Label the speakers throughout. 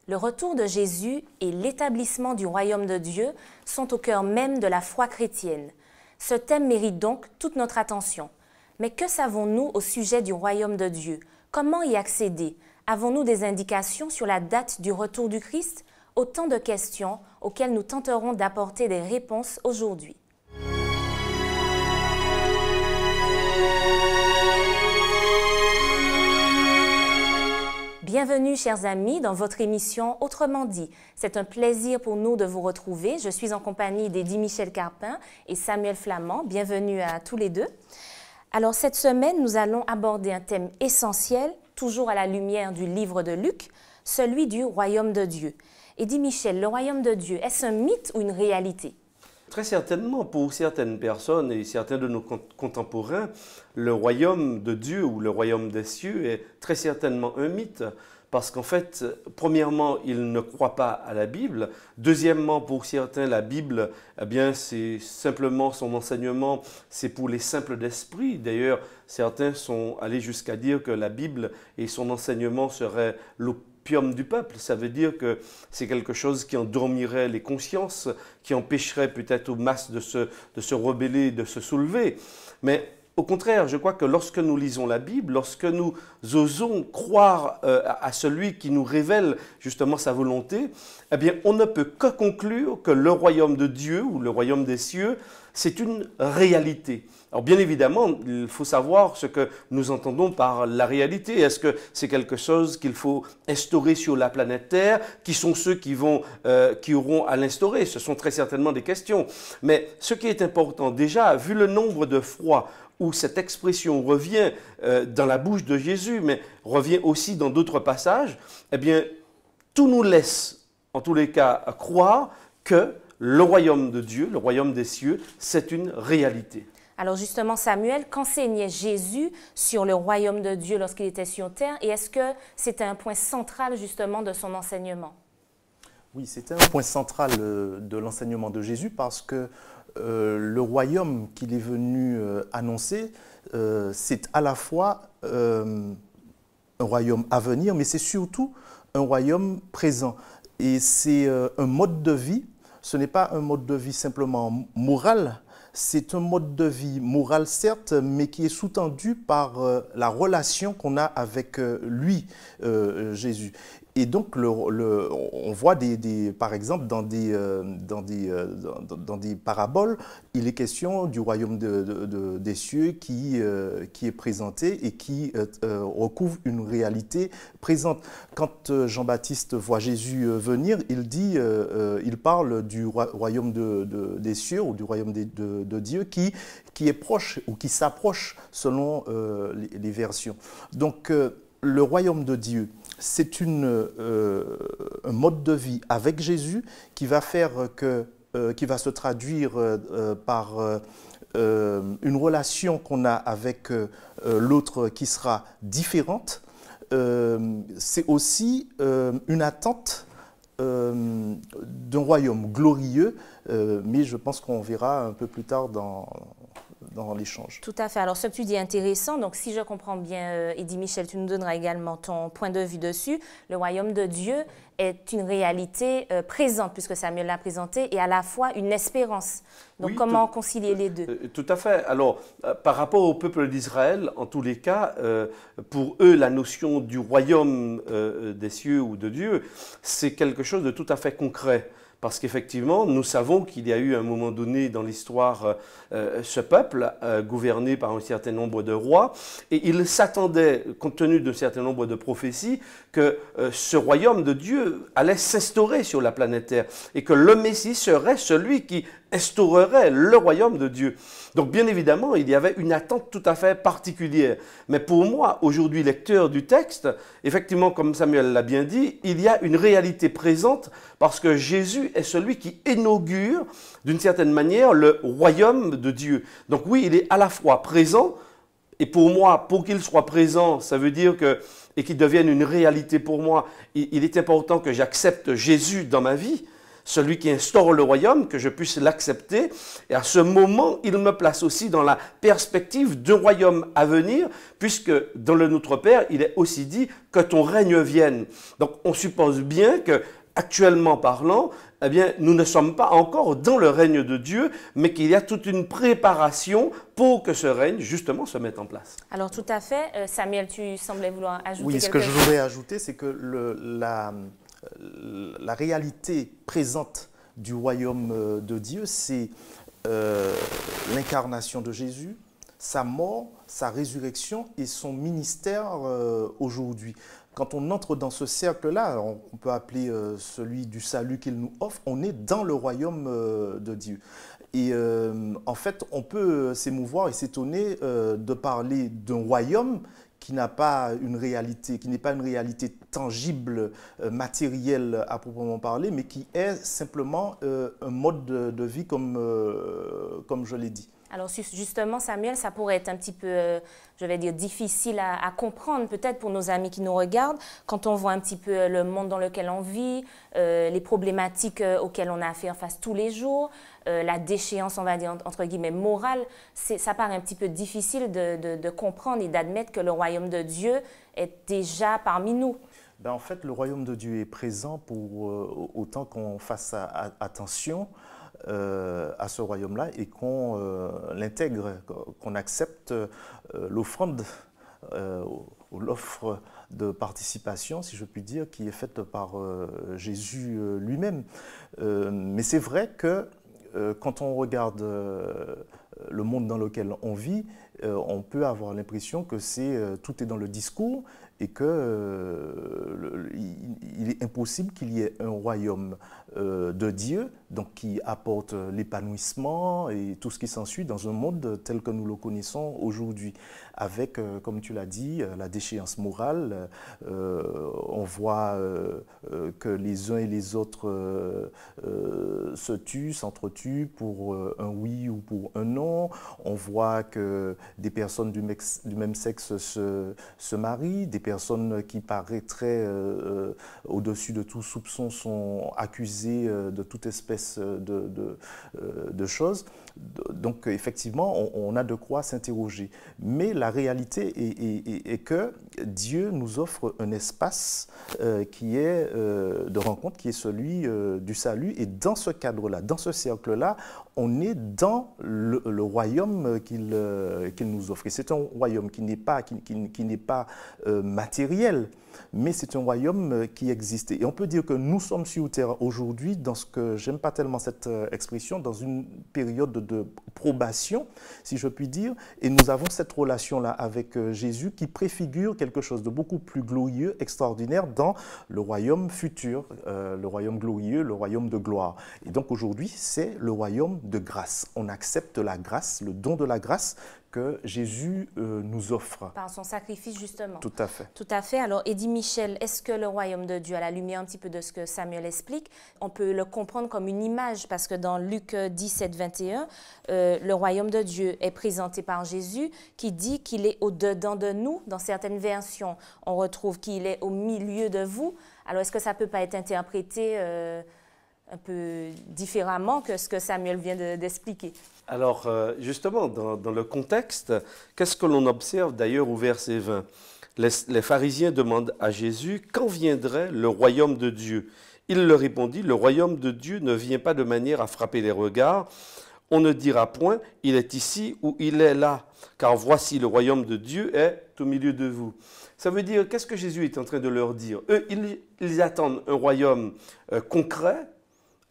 Speaker 1: Le retour de Jésus et l'établissement du royaume de Dieu sont au cœur même de la foi chrétienne. Ce thème mérite donc toute notre attention. Mais que savons-nous au sujet du royaume de Dieu? Comment y accéder? Avons-nous des indications sur la date du retour du Christ? Autant de questions auxquelles nous tenterons d'apporter des réponses aujourd'hui. Bienvenue, chers amis, dans votre émission Autrement dit. C'est un plaisir pour nous de vous retrouver. Je suis en compagnie d'Eddie Michel Carpin et Samuel Flamand. Bienvenue à tous les deux. Alors, cette semaine, nous allons aborder un thème essentiel, toujours à la lumière du livre de Luc, celui du royaume de Dieu. Eddie Michel, le royaume de Dieu, est-ce un mythe ou une réalité?
Speaker 2: Très certainement, pour certaines personnes et certains de nos contemporains, le royaume de Dieu ou le royaume des cieux est très certainement un mythe. Parce qu'en fait, premièrement, ils ne croient pas à la Bible. Deuxièmement, pour certains, la Bible, eh bien, c'est simplement son enseignement, c'est pour les simples d'esprit. D'ailleurs, certains sont allés jusqu'à dire que la Bible et son enseignement seraient l'opium du peuple. Ça veut dire que c'est quelque chose qui endormirait les consciences, qui empêcherait peut-être aux masses de se rebeller, de se soulever. Mais au contraire, je crois que lorsque nous lisons la Bible, lorsque nous osons croire à celui qui nous révèle justement sa volonté, eh bien, on ne peut que conclure que le royaume de Dieu ou le royaume des cieux, c'est une réalité. Alors bien évidemment, il faut savoir ce que nous entendons par la réalité. Est-ce que c'est quelque chose qu'il faut instaurer sur la planète Terre? Qui sont ceux qui auront à l'instaurer? Ce sont très certainement des questions. Mais ce qui est important, déjà, vu le nombre de fois où cette expression revient dans la bouche de Jésus, mais revient aussi dans d'autres passages, eh bien, tout nous laisse, en tous les cas, croire que le royaume de Dieu, le royaume des cieux, c'est une réalité.
Speaker 1: Alors justement, Samuel, qu'enseignait Jésus sur le royaume de Dieu lorsqu'il était sur terre? Et est-ce que c'était un point central justement de son enseignement?
Speaker 3: Oui, c'était un point central de l'enseignement de Jésus parce que le royaume qu'il est venu annoncer, c'est à la fois un royaume à venir, mais c'est surtout un royaume présent. Et c'est un mode de vie, ce n'est pas un mode de vie simplement moral, c'est un mode de vie moral certes, mais qui est sous-tendu par la relation qu'on a avec lui, Jésus. Et donc, on voit par exemple dans des paraboles, il est question du royaume des cieux qui est présenté et qui recouvre une réalité présente. Quand Jean-Baptiste voit Jésus venir, il parle du royaume des cieux ou du royaume de Dieu qui est proche ou qui s'approche selon les versions. Donc, le royaume de Dieu, c'est un mode de vie avec Jésus qui va qui va se traduire par une relation qu'on a avec l'autre qui sera différente. C'est aussi une attente d'un royaume glorieux, mais je pense qu'on verra un peu plus tard dans l'échange.
Speaker 1: Tout à fait. Alors, ce que tu dis est intéressant. Donc, si je comprends bien, Eddie Michel, tu nous donneras également ton point de vue dessus. Le royaume de Dieu est une réalité présente, puisque Samuel l'a présenté, et à la fois une espérance. Donc, oui, comment concilier les deux?
Speaker 2: Tout à fait. Alors, par rapport au peuple d'Israël, en tous les cas, pour eux, la notion du royaume des cieux ou de Dieu, c'est quelque chose de tout à fait concret. Parce qu'effectivement, nous savons qu'il y a eu un moment donné dans l'histoire ce peuple gouverné par un certain nombre de rois et il s'attendait, compte tenu d'un certain nombre de prophéties, que ce royaume de Dieu allait s'instaurer sur la planète Terre et que le Messie serait celui qui instaurerait le royaume de Dieu. Donc bien évidemment, il y avait une attente tout à fait particulière. Mais pour moi, aujourd'hui, lecteur du texte, effectivement, comme Samuel l'a bien dit, il y a une réalité présente parce que Jésus est celui qui inaugure, d'une certaine manière, le royaume de Dieu. Donc oui, il est à la fois présent, et pour moi, pour qu'il soit présent, ça veut dire que, et qu'il devienne une réalité pour moi, il est important que j'accepte Jésus dans ma vie. celui qui instaure le royaume, que je puisse l'accepter. Et à ce moment, il me place aussi dans la perspective d'un royaume à venir, puisque dans le Notre Père, il est aussi dit que ton règne vienne. Donc on suppose bien que, actuellement parlant, eh bien, nous ne sommes pas encore dans le règne de Dieu, mais qu'il y a toute une préparation pour que ce règne, justement, se mette en place.
Speaker 1: Alors, tout à fait. Samuel, tu semblais vouloir ajouter
Speaker 3: Oui,
Speaker 1: quelque chose.
Speaker 3: ce que je voudrais ajouter, c'est que la réalité présente du royaume de Dieu, c'est l'incarnation de Jésus, sa mort, sa résurrection et son ministère aujourd'hui. Quand on entre dans ce cercle-là, on peut appeler celui du salut qu'il nous offre, on est dans le royaume de Dieu. Et en fait, on peut s'émouvoir et s'étonner de parler d'un royaume qui n'a pas une réalité, qui n'est pas une réalité tangible, matérielle à proprement parler, mais qui est simplement un mode de vie comme je l'ai dit.
Speaker 1: Alors justement, Samuel, ça pourrait être un petit peu, je vais dire, difficile à comprendre peut-être pour nos amis qui nous regardent, quand on voit un petit peu le monde dans lequel on vit, les problématiques auxquelles on a à faire face tous les jours, la déchéance, on va dire, entre guillemets, morale. Ça paraît un petit peu difficile de comprendre et d'admettre que le royaume de Dieu est déjà parmi nous.
Speaker 3: Ben, en fait, le royaume de Dieu est présent pour autant qu'on fasse attention à ce royaume-là et qu'on l'intègre, qu'on accepte l'offrande ou l'offre de participation, si je puis dire, qui est faite par Jésus lui-même. Mais c'est vrai que quand on regarde le monde dans lequel on vit, on peut avoir l'impression que tout est dans le discours et qu'il est impossible qu'il y ait un royaume de Dieu, donc qui apporte l'épanouissement et tout ce qui s'ensuit dans un monde tel que nous le connaissons aujourd'hui, avec, comme tu l'as dit, la déchéance morale. On voit que les uns et les autres se tuent, s'entretuent pour un oui ou pour un non. On voit que des personnes du même sexe se marient, des personnes qui paraîtraient au-dessus de tout soupçon sont accusées de toute espèce de choses. Donc effectivement, on a de quoi s'interroger. Mais la réalité est que Dieu nous offre un espace qui est de rencontre, qui est celui du salut. Et dans ce cadre-là, dans ce cercle-là, on est dans le royaume qu'il nous offre. Et c'est un royaume qui n'est pas matériel, mais c'est un royaume qui existe. Et on peut dire que nous sommes sur terre aujourd'hui dans ce que, j'aime pas tellement cette expression, dans une période de probation, si je puis dire, et nous avons cette relation-là avec Jésus qui préfigure quelque chose de beaucoup plus glorieux, extraordinaire dans le royaume futur, le royaume glorieux, le royaume de gloire. Et donc aujourd'hui, c'est le royaume de grâce. On accepte la grâce, le don de la grâce que Jésus nous offre.
Speaker 1: Par son sacrifice, justement.
Speaker 3: Tout à fait.
Speaker 1: Tout à fait. Alors, Eddy Michel, est-ce que le royaume de Dieu, à la lumière un petit peu de ce que Samuel explique, on peut le comprendre comme une image? Parce que dans Luc 17, 21, le royaume de Dieu est présenté par Jésus qui dit qu'il est au-dedans de nous. Dans certaines versions, on retrouve qu'il est au milieu de vous. Alors, est-ce que ça ne peut pas être interprété un peu différemment que ce que Samuel vient d'expliquer?
Speaker 2: Alors, justement, dans le contexte, qu'est-ce que l'on observe d'ailleurs au verset 20? Les pharisiens demandent à Jésus, quand viendrait le royaume de Dieu? Il leur répondit, le royaume de Dieu ne vient pas de manière à frapper les regards. On ne dira point, il est ici ou il est là, car voici le royaume de Dieu est au milieu de vous. Ça veut dire, qu'est-ce que Jésus est en train de leur dire? Eux, ils attendent un royaume concret,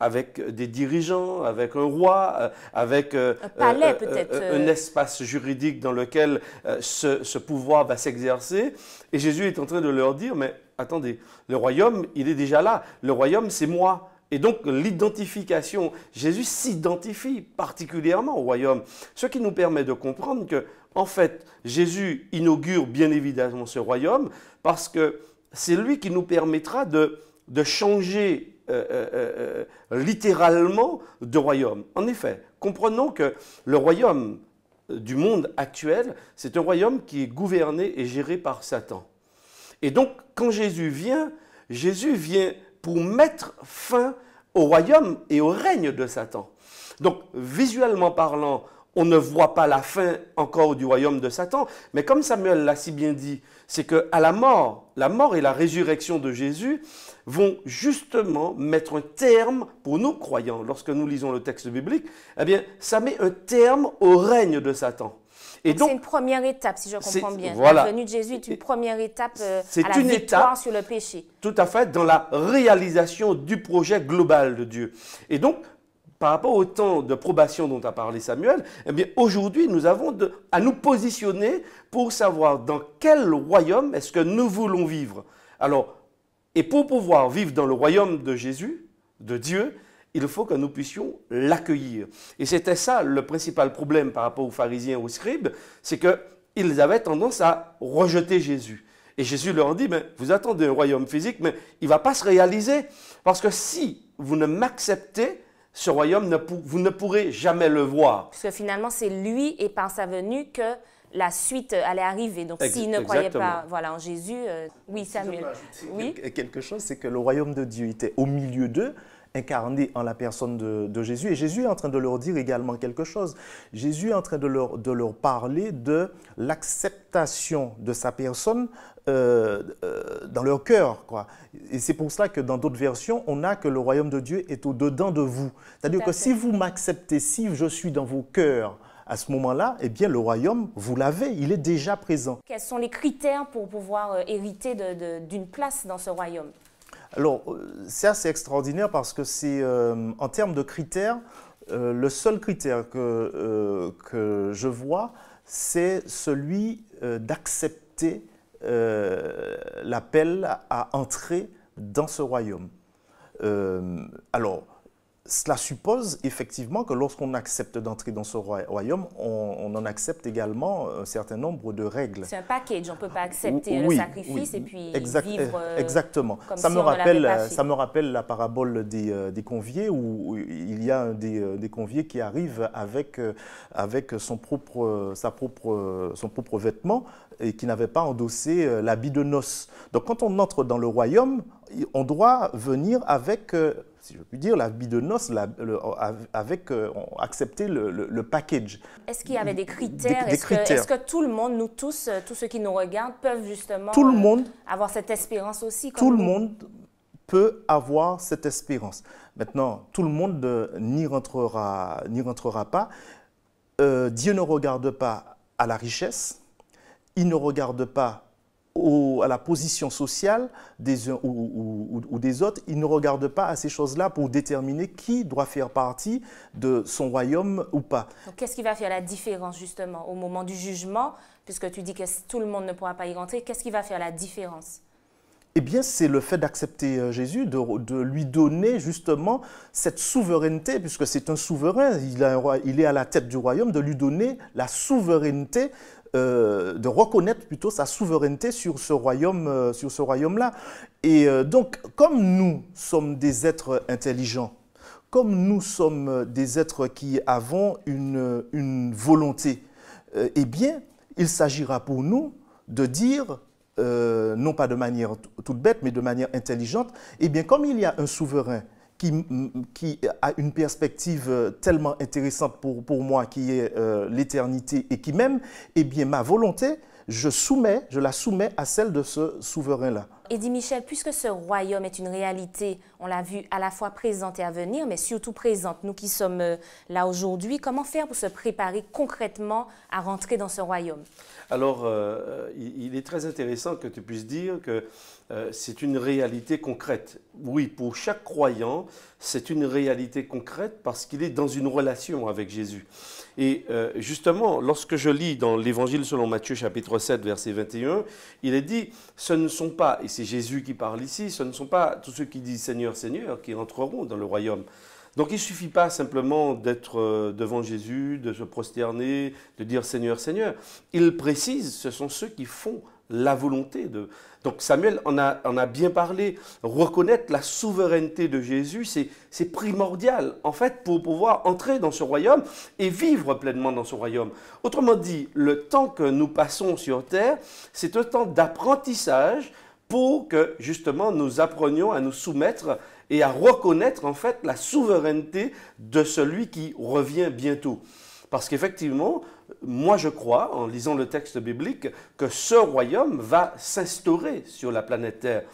Speaker 2: avec des dirigeants, avec un roi, avec
Speaker 1: un palais peut-être,
Speaker 2: un espace juridique dans lequel ce pouvoir va s'exercer. Et Jésus est en train de leur dire, mais attendez, le royaume, il est déjà là. Le royaume, c'est moi. Et donc l'identification, Jésus s'identifie particulièrement au royaume. Ce qui nous permet de comprendre que, en fait, Jésus inaugure bien évidemment ce royaume parce que c'est lui qui nous permettra de changer littéralement de royaume. En effet, comprenons que le royaume du monde actuel, c'est un royaume qui est gouverné et géré par Satan. Et donc, quand Jésus vient pour mettre fin au royaume et au règne de Satan. Donc, visuellement parlant, on ne voit pas la fin encore du royaume de Satan, mais comme Samuel l'a si bien dit, c'est qu'à la mort et la résurrection de Jésus vont justement mettre un terme, pour nous croyants, lorsque nous lisons le texte biblique, eh bien, ça met un terme au règne de Satan.
Speaker 1: Et donc, c'est une première étape, si je comprends bien.
Speaker 2: Voilà.
Speaker 1: La venue de Jésus est une première étape à la victoire sur le péché.
Speaker 2: Tout à fait, dans la réalisation du projet global de Dieu. Et donc, par rapport au temps de probation dont a parlé Samuel, eh bien, aujourd'hui, nous avons à nous positionner pour savoir dans quel royaume est-ce que nous voulons vivre. Alors, et pour pouvoir vivre dans le royaume de Jésus, de Dieu, il faut que nous puissions l'accueillir. Et c'était ça le principal problème par rapport aux pharisiens, aux scribes, c'est qu'ils avaient tendance à rejeter Jésus. Et Jésus leur dit, vous attendez un royaume physique, mais il ne va pas se réaliser. Parce que si vous ne m'acceptez, ce royaume, vous ne pourrez jamais le voir.
Speaker 1: Parce que finalement, c'est lui et par sa venue que la suite allait arriver. Donc, s'il ne croyait pas en Jésus, oui, Samuel.
Speaker 3: Oui. Quelque chose, c'est que le royaume de Dieu était au milieu d'eux, incarné en la personne de Jésus. Et Jésus est en train de leur dire également quelque chose. Jésus est en train de leur parler de l'acceptation de sa personne dans leur cœur, quoi. Et c'est pour cela que dans d'autres versions, on a que le royaume de Dieu est au-dedans de vous. C'est-à-dire que si vous m'acceptez, si je suis dans vos cœurs, à ce moment-là, eh bien, le royaume, vous l'avez, il est déjà présent.
Speaker 1: Quels sont les critères pour pouvoir hériter d'une place dans ce royaume?
Speaker 3: Alors, c'est assez extraordinaire parce que c'est, en termes de critères, le seul critère que je vois, c'est celui d'accepter l'appel à entrer dans ce royaume. Alors, cela suppose effectivement que lorsqu'on accepte d'entrer dans ce royaume, on en accepte également un certain nombre de règles.
Speaker 1: C'est un package, on ne peut pas accepter le sacrifice et puis vivre
Speaker 3: exactement.
Speaker 1: Comme
Speaker 3: ça,
Speaker 1: si
Speaker 3: me
Speaker 1: on
Speaker 3: rappelle,
Speaker 1: ne l'avait pas fait.
Speaker 3: Ça me rappelle la parabole des conviés où il y a un des conviés qui arrive avec son propre vêtement et qui n'avait pas endossé l'habit de noces. Donc quand on entre dans le royaume, on doit venir avec, si je puis dire, l'habit de noces, accepter le package.
Speaker 1: Est-ce qu'il y avait des critères? Est-ce que tout le monde, nous tous ceux qui nous regardent, peuvent justement avoir cette espérance aussi?
Speaker 3: Tout le monde peut avoir cette espérance. Maintenant, tout le monde n'y rentrera pas. Dieu ne regarde pas à la richesse, il ne regarde pas à la position sociale des uns ou des autres, il ne regarde pas à ces choses-là pour déterminer qui doit faire partie de son royaume ou pas.
Speaker 1: Donc, qu'est-ce qui va faire la différence justement au moment du jugement, puisque tu dis que tout le monde ne pourra pas y rentrer, qu'est-ce qui va faire la différence?
Speaker 3: Eh bien, c'est le fait d'accepter Jésus, de lui donner justement cette souveraineté, puisque c'est un souverain, il est à la tête du royaume, de lui donner la souveraineté, de reconnaître plutôt sa souveraineté sur ce royaume-là. Et donc, comme nous sommes des êtres intelligents, comme nous sommes des êtres qui avons une volonté, eh bien, il s'agira pour nous de dire, non pas de manière toute bête, mais de manière intelligente, eh bien, comme il y a un souverain qui a une perspective tellement intéressante pour moi, qui est l'éternité, et qui même, eh bien, ma volonté, je la soumets à celle de ce souverain-là.
Speaker 1: Eddy Michel, puisque ce royaume est une réalité, on l'a vu à la fois présente et à venir, mais surtout présente, nous qui sommes là aujourd'hui, comment faire pour se préparer concrètement à rentrer dans ce royaume?
Speaker 2: Alors, il est très intéressant que tu puisses dire que c'est une réalité concrète. Oui, pour chaque croyant, c'est une réalité concrète parce qu'il est dans une relation avec Jésus. Et justement, lorsque je lis dans l'Évangile selon Matthieu chapitre 7, verset 21, il est dit, ce ne sont pas, et c'est Jésus qui parle ici, ce ne sont pas tous ceux qui disent Seigneur, Seigneur qui entreront dans le royaume. Donc il ne suffit pas simplement d'être devant Jésus, de se prosterner, de dire Seigneur, Seigneur. Il précise, ce sont ceux qui font la volonté de... Donc Samuel en a bien parlé. Reconnaître la souveraineté de Jésus, c'est primordial, en fait, pour pouvoir entrer dans ce royaume et vivre pleinement dans ce royaume. Autrement dit, le temps que nous passons sur terre, c'est un temps d'apprentissage pour que, justement, nous apprenions à nous soumettre et à reconnaître en fait la souveraineté de celui qui revient bientôt. Parce qu'effectivement, moi je crois, en lisant le texte biblique, que ce royaume va s'instaurer sur la planète Terre.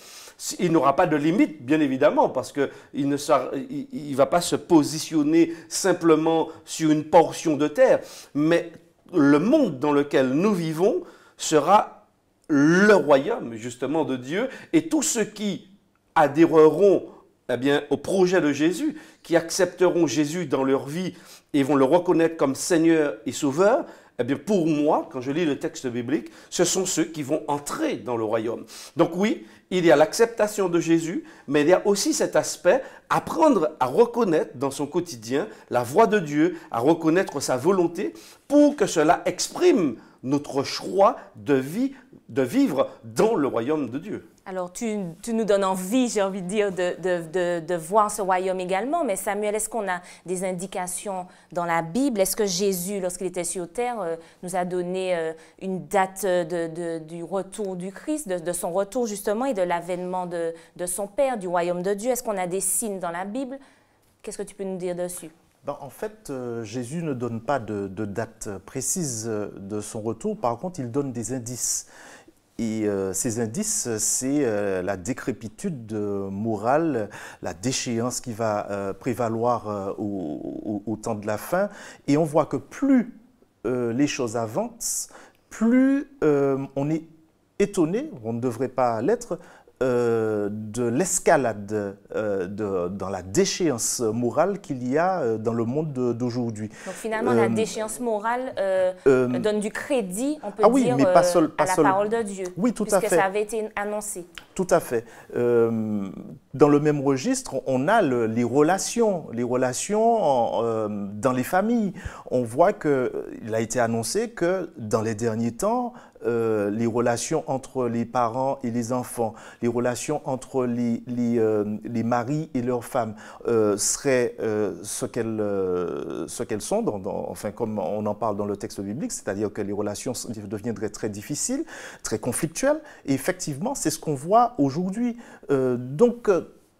Speaker 2: Il n'aura pas de limite, bien évidemment, parce qu'il ne va pas se positionner simplement sur une portion de terre, mais le monde dans lequel nous vivons sera le royaume, justement, de Dieu, et tous ceux qui adhéreront eh bien, au projet de Jésus, qui accepteront Jésus dans leur vie et vont le reconnaître comme Seigneur et Sauveur, eh bien, pour moi, quand je lis le texte biblique, ce sont ceux qui vont entrer dans le royaume. Donc oui, il y a l'acceptation de Jésus, mais il y a aussi cet aspect, apprendre à reconnaître dans son quotidien la voix de Dieu, à reconnaître sa volonté, pour que cela exprime notre choix de vivre dans le royaume de Dieu.
Speaker 1: Alors, tu nous donnes envie, j'ai envie de dire, de voir ce royaume également. Mais Samuel, est-ce qu'on a des indications dans la Bible? Est-ce que Jésus, lorsqu'il était sur terre, nous a donné une date du retour du Christ, de son retour justement et de l'avènement de son Père, du royaume de Dieu? Est-ce qu'on a des signes dans la Bible? Qu'est-ce que tu peux nous dire dessus?
Speaker 3: Ben, en fait, Jésus ne donne pas de date précise de son retour. Par contre, il donne des indices. Et ces indices, c'est la décrépitude morale, la déchéance qui va prévaloir au temps de la fin. Et on voit que plus les choses avancent, plus on est étonné, on ne devrait pas l'être, de l'escalade dans la déchéance morale qu'il y a dans le monde d'aujourd'hui.
Speaker 1: Donc finalement, la déchéance morale donne du crédit, on peut dire,
Speaker 3: mais pas
Speaker 1: à la parole de Dieu.
Speaker 3: Oui, tout à fait.
Speaker 1: Puisque ça avait été annoncé.
Speaker 3: Tout à fait. Dans le même registre, on a les relations dans les familles. On voit qu'il a été annoncé que dans les derniers temps, les relations entre les parents et les enfants, les relations entre les maris et leurs femmes seraient ce qu'elles sont, enfin comme on en parle dans le texte biblique, c'est-à-dire que les relations deviendraient très difficiles, très conflictuelles. Et effectivement, c'est ce qu'on voit aujourd'hui. Donc,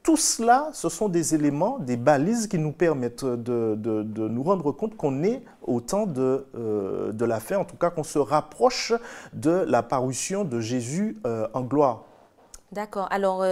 Speaker 3: tout cela, ce sont des éléments, des balises qui nous permettent de nous rendre compte qu'on est au temps de la fin, en tout cas qu'on se rapproche de la parution de Jésus en gloire.
Speaker 1: D'accord. Alors,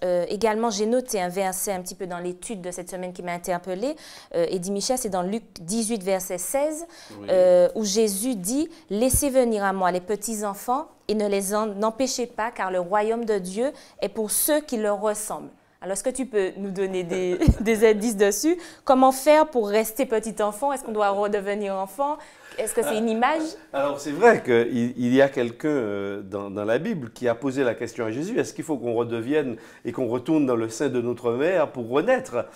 Speaker 1: également, j'ai noté un verset un petit peu dans l'étude de cette semaine qui m'a interpellée. Eddie Michel, c'est dans Luc 18, verset 16, oui. Où Jésus dit « Laissez venir à moi les petits-enfants et ne les en empêchez pas, car le royaume de Dieu est pour ceux qui leur ressemblent. » Alors, est-ce que tu peux nous donner des indices dessus? Comment faire pour rester petit enfant? Est-ce qu'on doit redevenir enfant? Est-ce que c'est une image?
Speaker 2: Alors, c'est vrai qu'il y a quelqu'un dans la Bible qui a posé la question à Jésus. Est-ce qu'il faut qu'on redevienne et qu'on retourne dans le sein de notre mère pour renaître?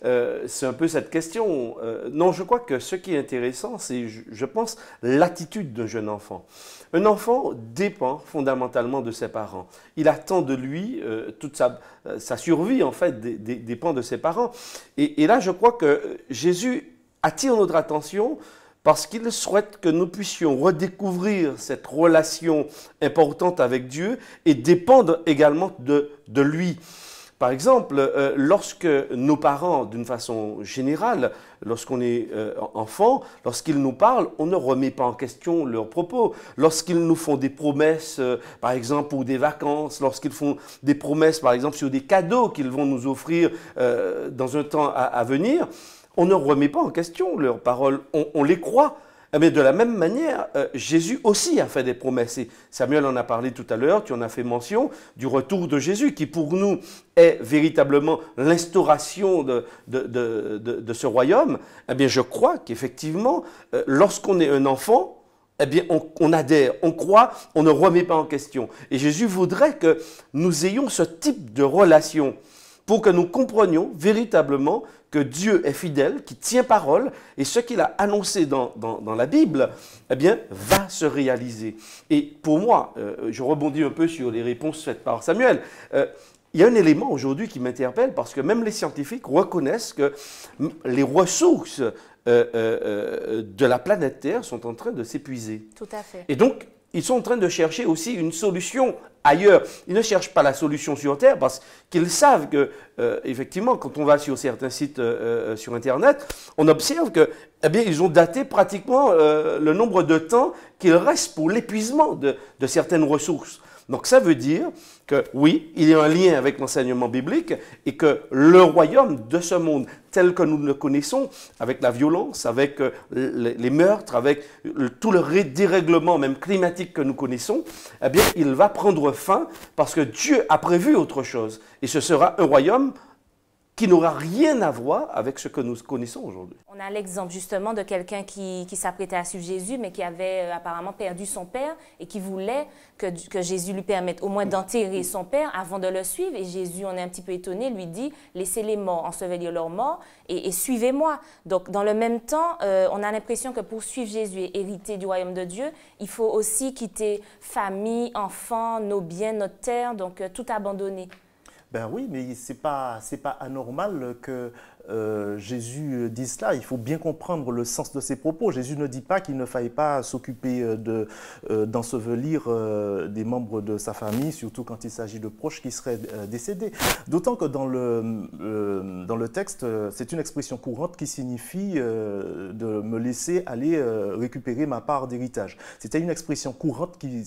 Speaker 2: C'est un peu cette question. Non, je crois que ce qui est intéressant, c'est, je pense, l'attitude d'un jeune enfant. Un enfant dépend fondamentalement de ses parents. Il attend de lui, toute sa survie, en fait, dépend de ses parents. Et là, je crois que Jésus attire notre attention parce qu'il souhaite que nous puissions redécouvrir cette relation importante avec Dieu et dépendre également de lui. Par exemple, lorsque nos parents, d'une façon générale, lorsqu'on est enfant, lorsqu'ils nous parlent, on ne remet pas en question leurs propos. Lorsqu'ils nous font des promesses, par exemple, pour des vacances, lorsqu'ils font des promesses, par exemple, sur des cadeaux qu'ils vont nous offrir dans un temps à venir, on ne remet pas en question leurs paroles, on les croit. Mais de la même manière, Jésus aussi a fait des promesses. Et Samuel en a parlé tout à l'heure, tu en as fait mention du retour de Jésus, qui pour nous est véritablement l'instauration de ce royaume. Eh bien, je crois qu'effectivement, lorsqu'on est un enfant, eh bien, on adhère, on croit, on ne remet pas en question. Et Jésus voudrait que nous ayons ce type de relation pour que nous comprenions véritablement que Dieu est fidèle, qui tient parole, et ce qu'il a annoncé dans la Bible, eh bien, va se réaliser. Et pour moi, je rebondis un peu sur les réponses faites par Samuel, il y a un élément aujourd'hui qui m'interpelle, parce que même les scientifiques reconnaissent que les ressources de la planète Terre sont en train de s'épuiser.
Speaker 1: Tout à fait.
Speaker 2: Et donc, ils sont en train de chercher aussi une solution ailleurs. Ils ne cherchent pas la solution sur Terre parce qu'ils savent que, effectivement, quand on va sur certains sites sur Internet, on observe que, eh bien, ils ont daté pratiquement le nombre de temps qu'il reste pour l'épuisement de certaines ressources. Donc ça veut dire que oui, il y a un lien avec l'enseignement biblique et que le royaume de ce monde tel que nous le connaissons, avec la violence, avec les meurtres, avec tout le dérèglement même climatique que nous connaissons, eh bien il va prendre fin parce que Dieu a prévu autre chose. Et ce sera un royaume qui n'aura rien à voir avec ce que nous connaissons aujourd'hui.
Speaker 1: On a l'exemple justement de quelqu'un qui s'apprêtait à suivre Jésus, mais qui avait apparemment perdu son père et qui voulait que Jésus lui permette au moins d'enterrer son père avant de le suivre. Et Jésus, on est un petit peu étonné, lui dit « Laissez les morts ensevelir leurs morts et suivez-moi ». Donc, dans le même temps, on a l'impression que pour suivre Jésus et hériter du royaume de Dieu, il faut aussi quitter famille, enfants, nos biens, notre terre, donc tout abandonner.
Speaker 3: Ben oui, mais c'est pas anormal que Jésus dit cela. Il faut bien comprendre le sens de ses propos. Jésus ne dit pas qu'il ne faille pas s'occuper d'ensevelir des membres de sa famille, surtout quand il s'agit de proches qui seraient décédés. D'autant que dans le texte, c'est une expression courante qui signifie de me laisser aller récupérer ma part d'héritage. C'était une expression courante qui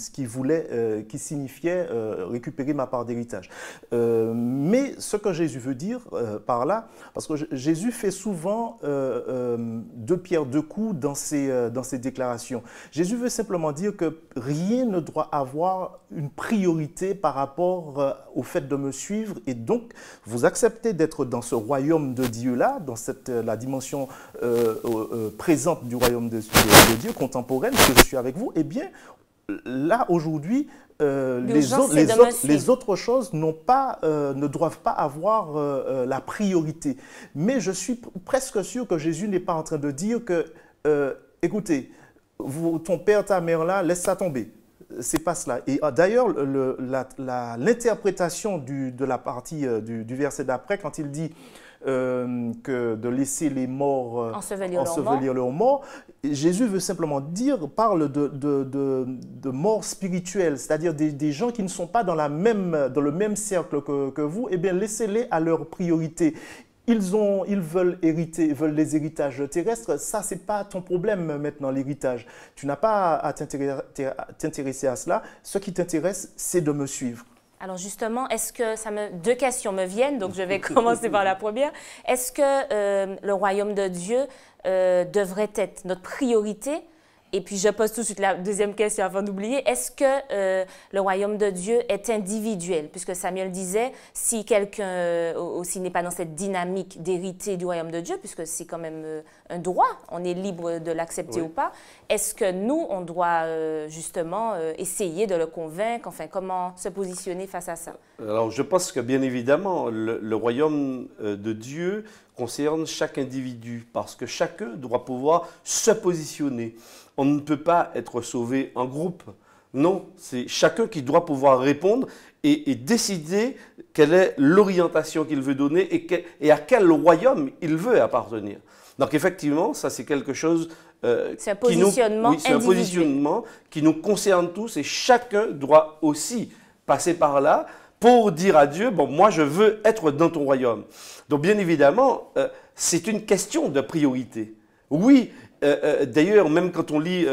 Speaker 3: signifiait récupérer ma part d'héritage. Mais ce que Jésus veut dire par là, parce que Jésus fait souvent deux pierres deux coups dans ses déclarations. Jésus veut simplement dire que rien ne doit avoir une priorité par rapport au fait de me suivre, et donc vous acceptez d'être dans ce royaume de Dieu-là, dans la dimension présente du royaume de Dieu, contemporaine, que je suis avec vous, eh bien, là, aujourd'hui, les autres choses ne doivent pas avoir la priorité. Mais je suis presque sûr que Jésus n'est pas en train de dire que, écoutez, ton père, ta mère là, laisse ça tomber. C'est pas cela. Et d'ailleurs, l'interprétation de la partie du verset d'après, quand il dit que de laisser les morts ensevelir leurs morts, Jésus veut simplement parle de mort spirituelle, c'est-à-dire des gens qui ne sont pas dans le même cercle que vous, eh bien laissez-les à leur priorité. Ils veulent les héritages terrestres. Ça, c'est pas ton problème maintenant, l'héritage. Tu n'as pas à t'intéresser à cela. Ce qui t'intéresse, c'est de me suivre.
Speaker 1: Alors justement, deux questions me viennent, donc je vais commencer par la première. Est-ce que le royaume de Dieu devrait être notre priorité? Et puis je pose tout de suite la deuxième question avant d'oublier. Est-ce que le royaume de Dieu est individuel? Puisque Samuel disait, si quelqu'un aussi n'est pas dans cette dynamique d'hériter du royaume de Dieu, puisque c'est quand même un droit, on est libre de l'accepter ou pas, est-ce que nous, on doit justement essayer de le convaincre? Enfin, comment se positionner face à ça?
Speaker 2: Alors je pense que bien évidemment, le royaume de Dieu concerne chaque individu, parce que chacun doit pouvoir se positionner. On ne peut pas être sauvé en groupe. Non, c'est chacun qui doit pouvoir répondre et décider quelle est l'orientation qu'il veut donner et à quel royaume il veut appartenir. Donc effectivement, ça c'est quelque chose
Speaker 1: c'est un positionnement
Speaker 2: c'est un positionnement qui nous concerne tous, et chacun doit aussi passer par là pour dire à Dieu, bon, moi je veux être dans ton royaume. Donc bien évidemment, c'est une question de priorité. Oui, d'ailleurs, même quand on lit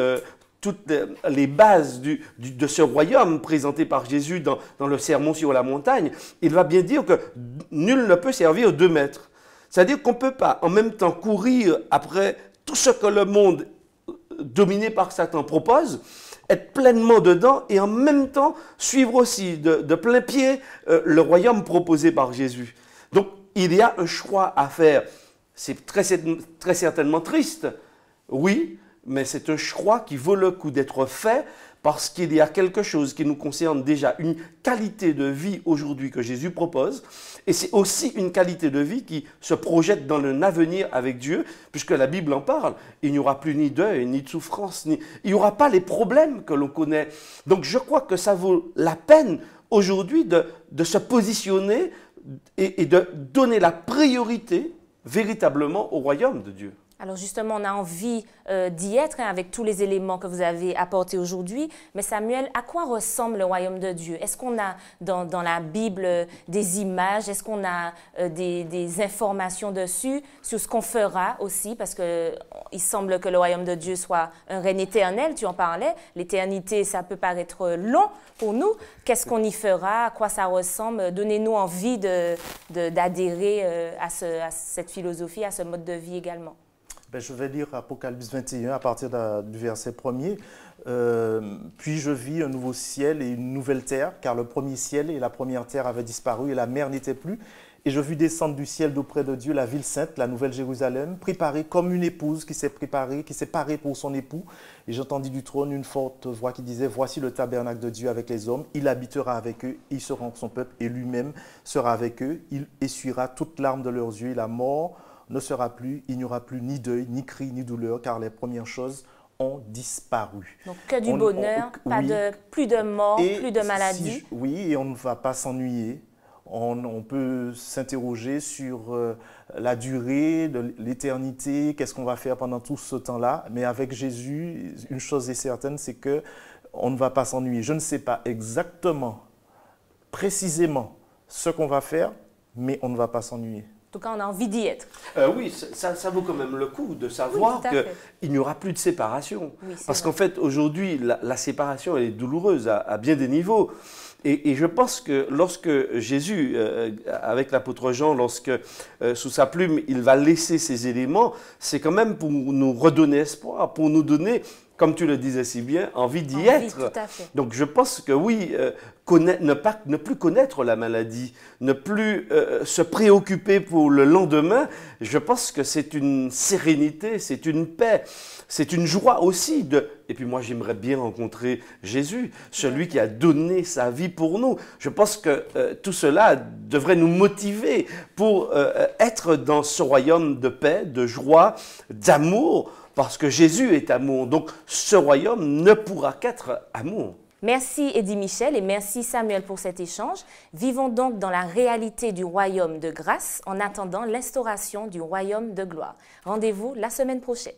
Speaker 2: toutes les bases de ce royaume présenté par Jésus dans le sermon sur la montagne, il va bien dire que nul ne peut servir deux maîtres. C'est-à-dire qu'on ne peut pas en même temps courir après tout ce que le monde dominé par Satan propose, être pleinement dedans et en même temps suivre aussi de plein pied le royaume proposé par Jésus. Donc il y a un choix à faire. C'est très certainement triste, oui, mais c'est un choix qui vaut le coup d'être fait parce qu'il y a quelque chose qui nous concerne déjà, une qualité de vie aujourd'hui que Jésus propose, et c'est aussi une qualité de vie qui se projette dans un avenir avec Dieu, puisque la Bible en parle. Il n'y aura plus ni deuil, ni de souffrance, il n'y aura pas les problèmes que l'on connaît. Donc je crois que ça vaut la peine aujourd'hui de se positionner et de donner la priorité véritablement au royaume de Dieu.
Speaker 1: Alors justement, on a envie d'y être avec tous les éléments que vous avez apportés aujourd'hui. Mais Samuel, à quoi ressemble le royaume de Dieu? Est-ce qu'on a dans la Bible des images? Est-ce qu'on a des informations dessus sur ce qu'on fera aussi? Parce qu'il semble que le royaume de Dieu soit un règne éternel, tu en parlais. L'éternité, ça peut paraître long pour nous. Qu'est-ce qu'on y fera? À quoi ça ressemble? Donnez-nous envie d'adhérer à cette philosophie, à ce mode de vie également.
Speaker 3: Je vais lire Apocalypse 21 à partir du verset 1er. Puis je vis un nouveau ciel et une nouvelle terre, car le premier ciel et la première terre avaient disparu et la mer n'était plus. Et je vis descendre du ciel d'auprès de Dieu la ville sainte, la nouvelle Jérusalem, préparée comme une épouse qui s'est parée pour son époux. Et j'entendis du trône une forte voix qui disait: Voici le tabernacle de Dieu avec les hommes, il habitera avec eux, ils seront son peuple et lui-même sera avec eux. Il essuiera toute larme de leurs yeux et la mort ne sera plus, il n'y aura plus ni deuil, ni cri, ni douleur, car les premières choses ont disparu.
Speaker 1: Donc que du bonheur, plus de mort, plus de maladie.
Speaker 3: Oui, et on ne va pas s'ennuyer. On peut s'interroger sur la durée de l'éternité, qu'est-ce qu'on va faire pendant tout ce temps-là. Mais avec Jésus, une chose est certaine, c'est qu'on ne va pas s'ennuyer. Je ne sais pas exactement, précisément, ce qu'on va faire, mais on ne va pas s'ennuyer.
Speaker 1: En tout cas, on a envie d'y être.
Speaker 2: Oui, ça vaut quand même le coup de savoir qu'il n'y aura plus de séparation. Oui, parce qu'en fait, aujourd'hui, la séparation elle est douloureuse à bien des niveaux. Et je pense que lorsque Jésus, avec l'apôtre Jean, lorsque sous sa plume, il va laisser ces éléments, c'est quand même pour nous redonner espoir, pour nous donner, comme tu le disais si bien, envie d'y être.
Speaker 1: Tout à fait.
Speaker 2: Donc je pense que oui, ne plus connaître la maladie, ne plus se préoccuper pour le lendemain, je pense que c'est une sérénité, c'est une paix, c'est une joie aussi. Et puis moi j'aimerais bien rencontrer Jésus, celui qui a donné sa vie pour nous. Je pense que tout cela devrait nous motiver pour être dans ce royaume de paix, de joie, d'amour, parce que Jésus est amour. Donc ce royaume ne pourra qu'être amour.
Speaker 1: Merci Eddie Michel et merci Samuel pour cet échange. Vivons donc dans la réalité du royaume de grâce en attendant l'instauration du royaume de gloire. Rendez-vous la semaine prochaine.